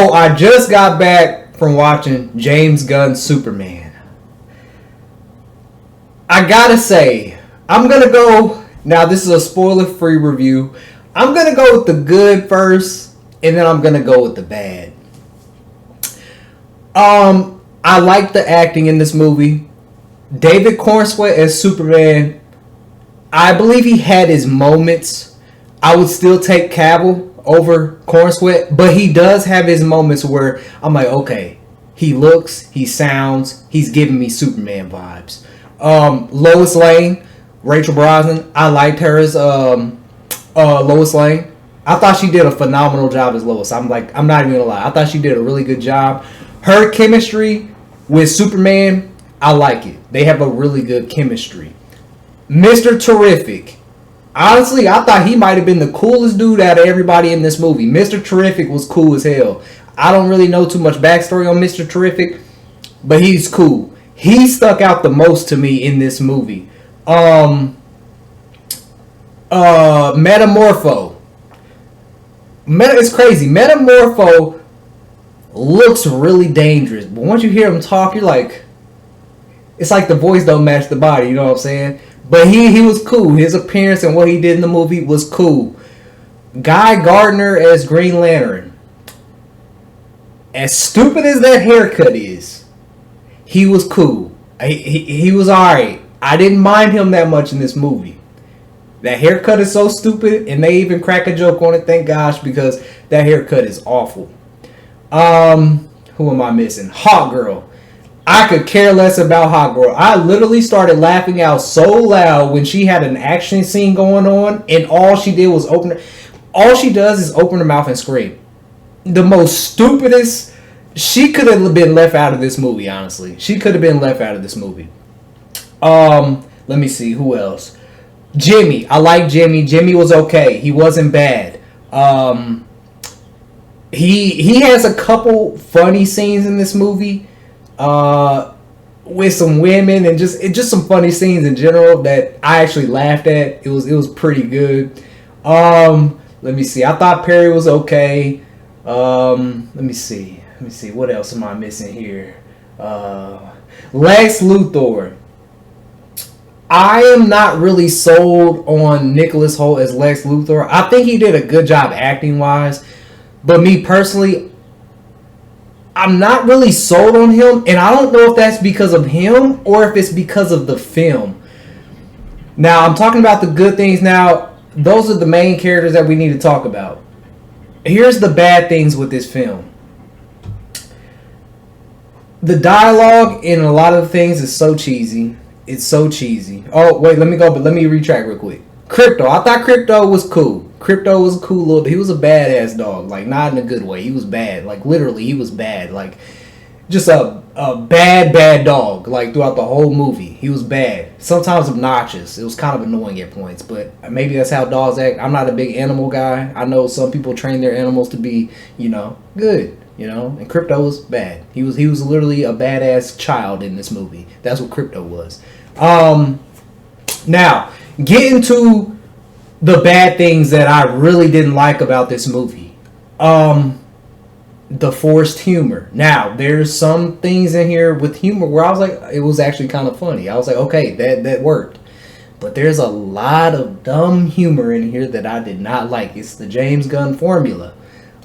Oh, I just got back from watching James Gunn's Superman. I gotta say, I'm gonna go. Now, this is a spoiler free review. I'm gonna go with the good first, and then I'm gonna go with the bad. I like the acting in this movie. David Cornsweet as Superman, I believe he had his moments. I would still take Cavill over Cornsweet, but he does have his moments where I'm like, okay, he looks, he sounds, he's giving me Superman vibes. Lois Lane, Rachel Brosnan, I liked her as Lois Lane. I thought she did a phenomenal job as Lois. I'm not even gonna lie. I thought she did a really good job. Her chemistry with Superman, I like it. They have a really good chemistry. Mr. Terrific. Honestly, I thought he might have been the coolest dude out of everybody in this movie. Mr. Terrific was cool as hell. I don't really know too much backstory on Mr. Terrific, but he's cool. He stuck out the most to me in this movie. Metamorpho. It's crazy. Metamorpho looks really dangerous, but once you hear him talk, you're like, it's like the voice don't match the body, you know what I'm saying? But he was cool. His appearance and what he did in the movie was cool. Guy Gardner as Green Lantern. As stupid as that haircut is, he was cool. He was alright. I didn't mind him that much in this movie. That haircut is so stupid, and they even crack a joke on it, thank gosh, because that haircut is awful. Who am I missing? Hot Girl. I could care less about Hot Girl. I literally started laughing out so loud when she had an action scene going on, and all she did was all she does is open her mouth and scream. The most stupidest. She could have been left out of this movie, honestly. She could have been left out of this movie. Let me see, who else? Jimmy. I like Jimmy. Jimmy was okay. He wasn't bad. He has a couple funny scenes in this movie. With some women and just some funny scenes in general that I actually laughed at. It was pretty good. Let me see. I thought Perry was okay. Let me see. What else am I missing here? Lex Luthor. I am not really sold on Nicholas Hoult as Lex Luthor. I think he did a good job acting wise, but me personally, I'm not really sold on him, and I don't know if that's because of him or if it's because of the film. Now, I'm talking about the good things now. Those are the main characters that we need to talk about. Here's the bad things with this film. The dialogue in a lot of the things is so cheesy. It's so cheesy. Oh, wait, let me retract real quick. Crypto. I thought Crypto was cool. Crypto was a cool little. He was a badass dog. Like, not in a good way. He was bad. Like, literally, he was bad. Like, just a bad dog. Like, throughout the whole movie. He was bad. Sometimes obnoxious. It was kind of annoying at points. But maybe that's how dogs act. I'm not a big animal guy. I know some people train their animals to be, good. And Crypto was bad. He was literally a badass child in this movie. That's what Crypto was. Now, getting to the bad things that I really didn't like about this movie. The forced humor. Now, there's some things in here with humor where I was like, it was actually kind of funny. I was like, okay, that worked. But there's a lot of dumb humor in here that I did not like. It's the James Gunn formula.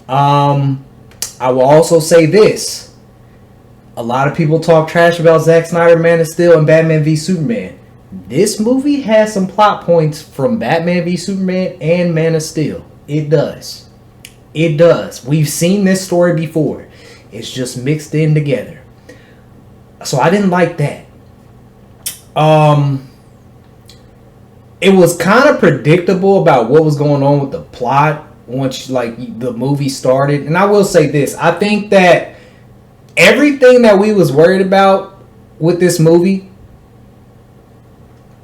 I will also say this. A lot of people talk trash about Zack Snyder, Man of Steel, and Batman v Superman. This movie has some plot points from Batman v Superman and Man of Steel. It does. It does. We've seen this story before. It's just mixed in together. So I didn't like that. It was kind of predictable about what was going on with the plot once the movie started. And I will say this. I think that everything that we was worried about with this movie,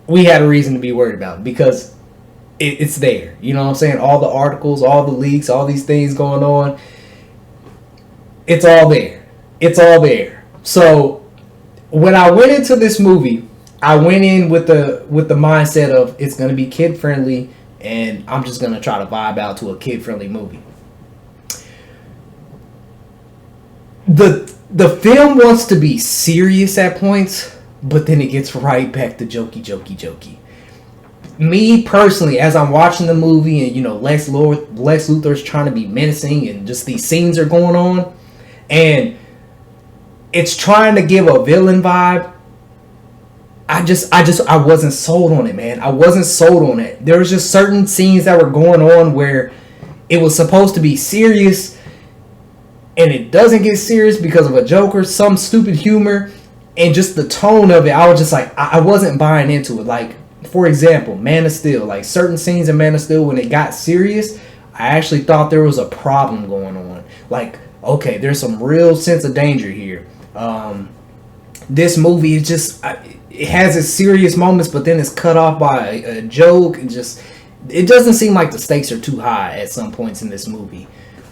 we had a reason to be worried about because it's there. You know what I'm saying? All the articles, all the leaks, all these things going on. It's all there. It's all there. So when I went into this movie, I went in with the mindset of it's going to be kid friendly and I'm just going to try to vibe out to a kid friendly movie. the film wants to be serious at points, but then it gets right back to jokey. Me personally, as I'm watching the movie and Lex Luthor's trying to be menacing and just these scenes are going on and it's trying to give a villain vibe, I wasn't sold on it, man. I wasn't sold on it. There was just certain scenes that were going on where it was supposed to be serious and it doesn't get serious because of a joke or some stupid humor, and just the tone of it, I was just like, I wasn't buying into it. Like, for example, Man of Steel, like certain scenes in Man of Steel, when it got serious, I actually thought there was a problem going on. Like, okay, there's some real sense of danger here. This movie is just, it has its serious moments, but then it's cut off by a joke, and just, it doesn't seem like the stakes are too high at some points in this movie.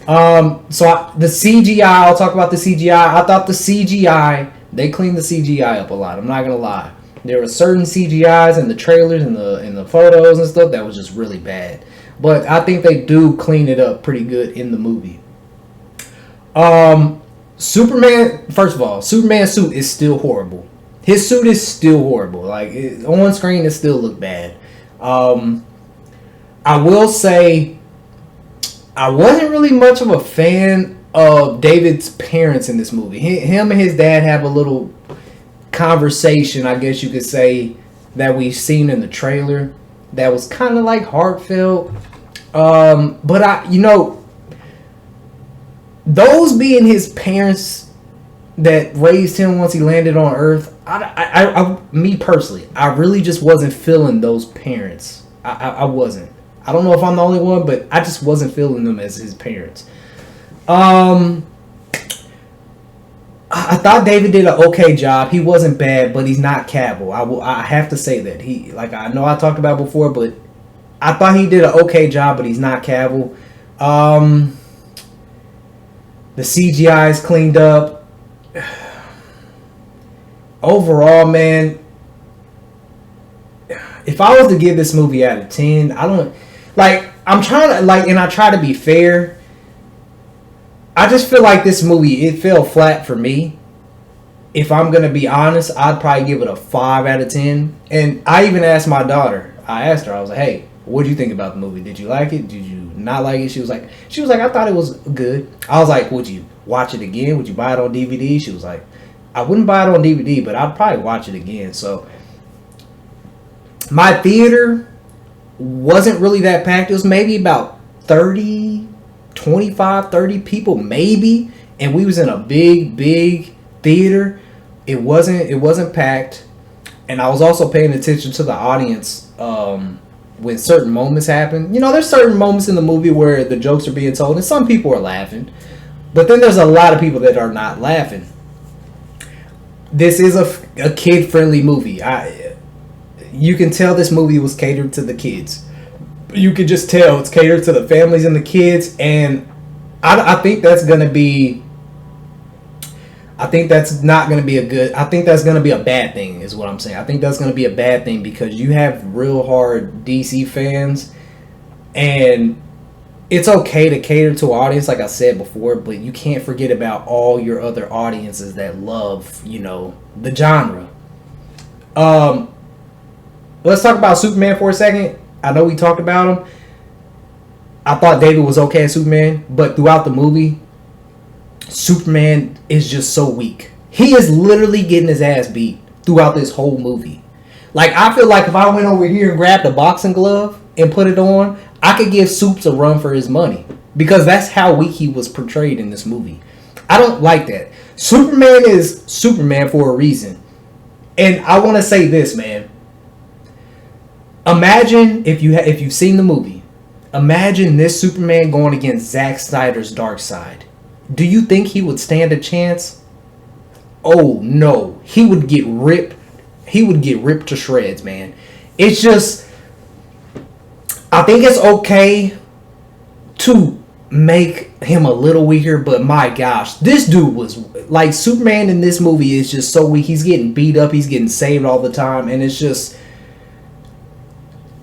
The CGI, I'll talk about the CGI. I thought the CGI, they cleaned the CGI up a lot. I'm not gonna lie. There were certain CGIs in the trailers and the photos and stuff that was just really bad. But I think they do clean it up pretty good in the movie. Superman, first of all, Superman's suit is still horrible. His suit is still horrible. Like, on screen, it still look bad. I will say, I wasn't really much of a fan of David's parents in this movie. Him and his dad have a little conversation, I guess you could say, that we've seen in the trailer that was kind of like heartfelt. But those being his parents that raised him once he landed on Earth, me personally, I really just wasn't feeling those parents. I wasn't. I don't know if I'm the only one, but I just wasn't feeling them as his parents. I thought David did an okay job. He wasn't bad, but he's not Cavill. I have to say that. I know I talked about before, but I thought he did an okay job, but he's not Cavill. The CGI is cleaned up. Overall, man, if I was to give this movie out of 10, I'm trying to, and I try to be fair. I just feel like this movie, it fell flat for me. If I'm going to be honest, I'd probably give it a 5 out of 10. And I even asked my daughter. I asked her, I was like, hey, what do you think about the movie? Did you like it? Did you not like it? She was like, I thought it was good. I was like, would you watch it again? Would you buy it on DVD? She was like, I wouldn't buy it on DVD, but I'd probably watch it again. So my theater wasn't really that packed. It was maybe about 25, 30 people maybe, and we was in a big theater. It wasn't packed, and I was also paying attention to the audience when certain moments happen. There's certain moments in the movie where the jokes are being told and some people are laughing, but then there's a lot of people that are not laughing. This is a kid-friendly movie. You can tell this movie was catered to the kids. You can just tell it's catered to the families and the kids, and I think that's gonna be. I think that's not gonna be a good. I think that's gonna be a bad thing, is what I'm saying. I think that's gonna be a bad thing because you have real hard DC fans, and it's okay to cater to an audience, like I said before, but you can't forget about all your other audiences that love, the genre. Let's talk about Superman for a second. I know we talked about him. I thought David was okay as Superman, but throughout the movie, Superman is just so weak. He is literally getting his ass beat throughout this whole movie. Like, I feel like if I went over here and grabbed a boxing glove and put it on, I could give Supes a run for his money. Because that's how weak he was portrayed in this movie. I don't like that. Superman is Superman for a reason. And I want to say this, man. Imagine, if you've seen the movie, imagine this Superman going against Zack Snyder's Darkseid. Do you think he would stand a chance? Oh no, he would get ripped. He would get ripped to shreds, man. It's just, I think it's okay to make him a little weaker, but my gosh, this dude was like, Superman in this movie is just so weak. He's getting beat up, he's getting saved all the time, and it's just,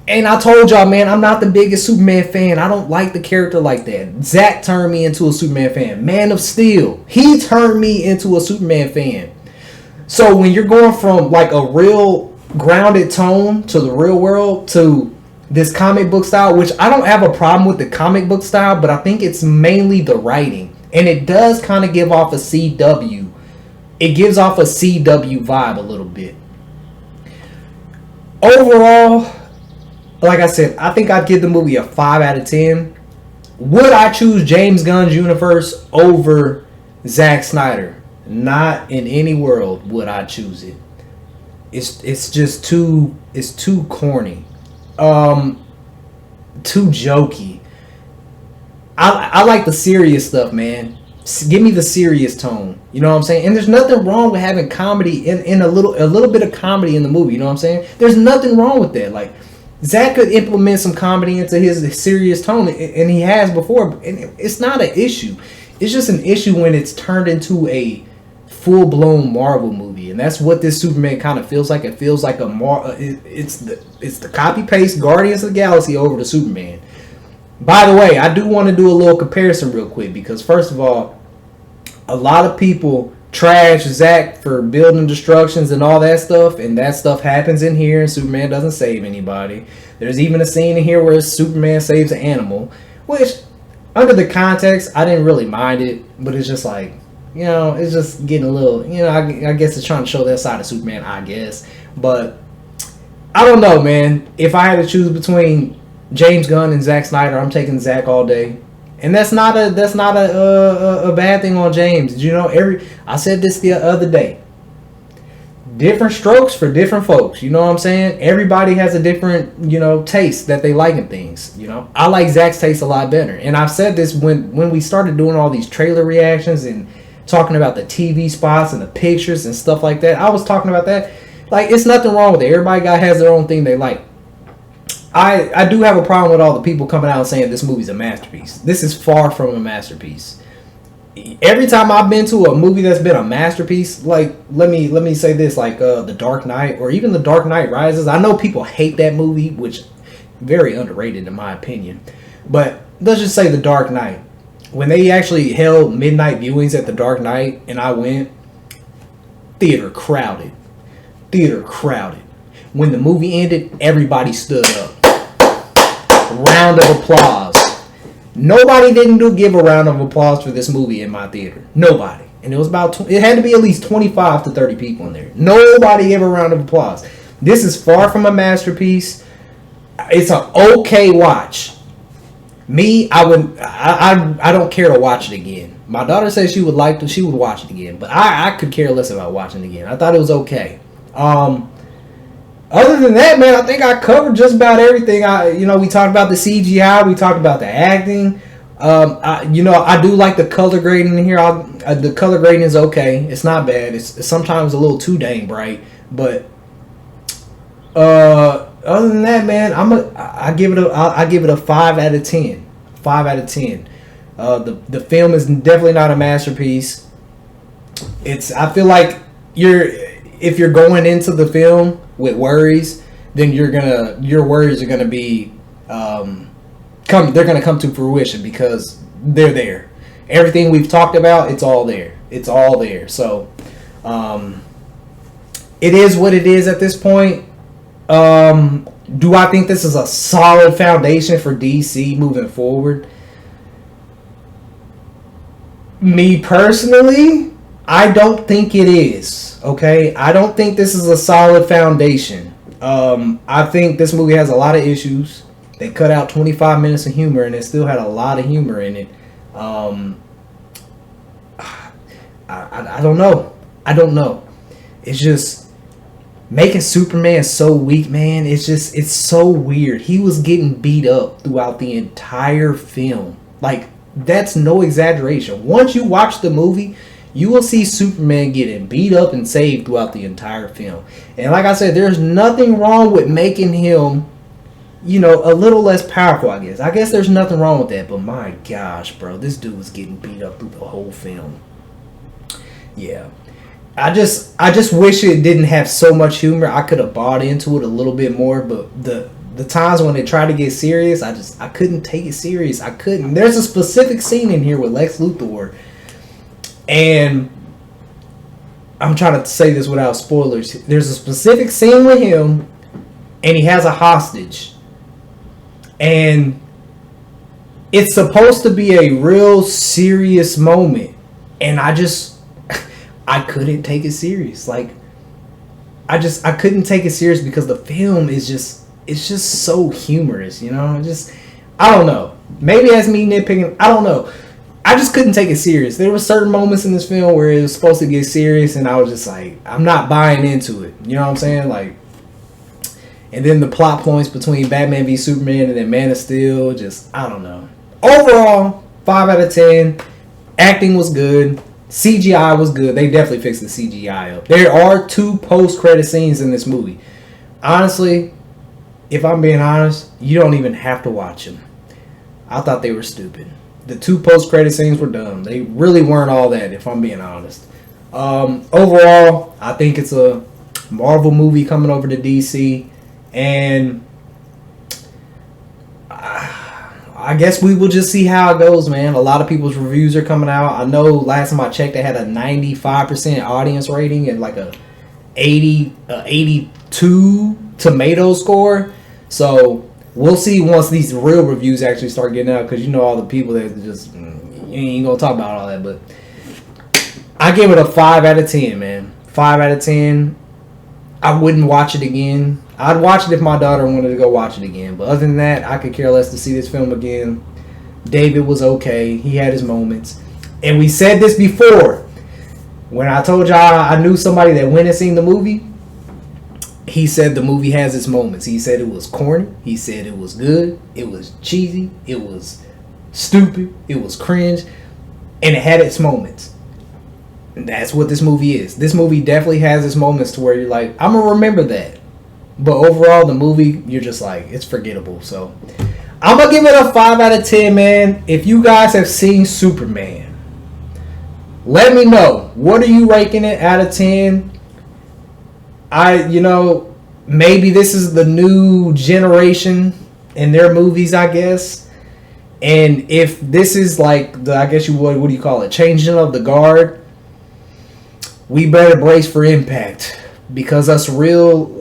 And I told y'all, man, I'm not the biggest Superman fan. I don't like the character like that. Zack turned me into a Superman fan. Man of Steel, he turned me into a Superman fan. So when you're going from like a real grounded tone to the real world to this comic book style, which I don't have a problem with the comic book style, but I think it's mainly the writing. And it does kind of give off a CW. It gives off a CW vibe a little bit. Overall, like I said, I think I'd give the movie a 5 out of 10. Would I choose James Gunn's universe over Zack Snyder? Not in any world would I choose it. It's just too corny. Too jokey. I like the serious stuff, man. Give me the serious tone. You know what I'm saying? And there's nothing wrong with having comedy in a little bit of comedy in the movie. You know what I'm saying? There's nothing wrong with that. Like, Zack could implement some comedy into his serious tone, and he has before. And it's not an issue. It's just an issue when it's turned into a full-blown Marvel movie, and that's what this Superman kind of feels like. It feels like it's the copy-paste Guardians of the Galaxy over to Superman. By the way, I do want to do a little comparison real quick, because first of all, a lot of people trash Zack for building destructions and all that stuff, and that stuff happens in here, and Superman doesn't save anybody. There's even a scene in here where Superman saves an animal, which, under the context, I didn't really mind it, but it's just like, you know, it's just getting a little, you know, I guess it's trying to show that side of Superman, I guess. But I don't know, man. If I had to choose between James Gunn and Zack Snyder, I'm taking Zack all day. And that's not a bad thing on James. You know, I said this the other day. Different strokes for different folks. You know what I'm saying? Everybody has a different, you know, taste that they like in things. You know, I like Zack's taste a lot better. And I've said this when we started doing all these trailer reactions and talking about the TV spots and the pictures and stuff like that. I was talking about that. Like, it's nothing wrong with it. Everybody has their own thing they like. I do have a problem with all the people coming out and saying this movie's a masterpiece. This is far from a masterpiece. Every time I've been to a movie that's been a masterpiece, like, let me say this, like The Dark Knight or even The Dark Knight Rises. I know people hate that movie, which very underrated in my opinion. But let's just say The Dark Knight. When they actually held midnight viewings at The Dark Knight and I went, theater crowded. When the movie ended, everybody stood up. Round of applause. Nobody didn't give a round of applause for this movie in my theater. Nobody. And it was it had to be at least 25 to 30 people in there. Nobody gave a round of applause. This is far from a masterpiece. It's an okay watch. Me, I don't care to watch it again. My daughter says she would watch it again, but I could care less about watching it again. I thought it was okay. Other than that, man, I think I covered just about everything. We talked about the CGI, we talked about the acting. I do like the color grading in here. The color grading is okay. It's not bad. It's sometimes a little too dang bright, but other than that, man, I give it a 5 out of 10. 5 out of 10. The film is definitely not a masterpiece. I feel like if you're going into the film with worries, then your worries are gonna be they're gonna come to fruition because they're there. Everything we've talked about, it's all there. So it is what it is at this point. Do I think this is a solid foundation for DC moving forward? Me personally, I don't think it is. Okay, I don't think this is a solid foundation. I think this movie has a lot of issues. They cut out 25 minutes of humor, and it still had a lot of humor in it. I don't know. It's just making Superman so weak, man. It's so weird. He was getting beat up throughout the entire film. Like, that's no exaggeration. Once you watch the movie, you will see Superman getting beat up and saved throughout the entire film. And like I said, there's nothing wrong with making him, a little less powerful, I guess. I guess there's nothing wrong with that. But my gosh, bro, this dude was getting beat up through the whole film. Yeah. I just wish it didn't have so much humor. I could have bought into it a little bit more, but the times when they tried to get serious, I couldn't take it serious. I couldn't. There's a specific scene in here with Lex Luthor, and I'm trying to say this without spoilers. There's a specific scene with him, and he has a hostage, and it's supposed to be a real serious moment, and I couldn't take it serious. Like, I couldn't take it serious because the film is it's just so humorous, you know? I don't know. Maybe that's me nitpicking. I don't know. I just couldn't take it serious. There were certain moments in this film where it was supposed to get serious, and I was just like, I'm not buying into it. You know what I'm saying? Like, and then the plot points between Batman v Superman and then Man of Steel, I don't know. Overall, 5 out of 10. Acting was good. CGI was good. They definitely fixed the CGI up. There are 2 post-credit scenes in this movie. Honestly, if I'm being honest, you don't even have to watch them. I thought they were stupid. The 2 post-credit scenes were dumb. They really weren't all that, if I'm being honest. Overall, I think it's a Marvel movie coming over to DC. And I guess we will just see how it goes, man. A lot of people's reviews are coming out. I know last time I checked, they had a 95% audience rating and like a 82 tomato score. So we'll see once these real reviews actually start getting out, because you know all the people that just, you ain't gonna talk about all that. But I give it a 5 out of 10, man. 5 out of 10. I wouldn't watch it again. I'd watch it if my daughter wanted to go watch it again. But other than that, I could care less to see this film again. David was okay. He had his moments. And we said this before. When I told y'all I knew somebody that went and seen the movie, he said the movie has its moments. He said it was corny. He said it was good. It was cheesy. It was stupid. It was cringe. And it had its moments. And that's what this movie is. This movie definitely has its moments to where you're like, I'm going to remember that. But overall, the movie, you're just like, it's forgettable. So, I'm going to give it a 5 out of 10, man. If you guys have seen Superman, let me know. What are you ranking it out of 10? Maybe this is the new generation in their movies, I guess. And if this is like I guess what do you call it? Changing of the guard. We better brace for impact, because us real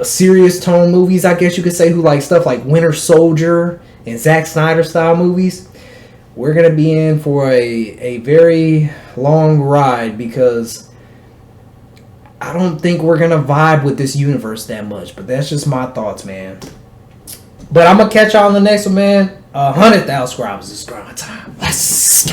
serious tone movies, I guess you could say, who like stuff like Winter Soldier and Zack Snyder style movies, we're going to be in for a very long ride, because I don't think we're going to vibe with this universe that much. But that's just my thoughts, man. But I'm going to catch y'all on the next one, man. 100,000 subscribers is growing time. Let's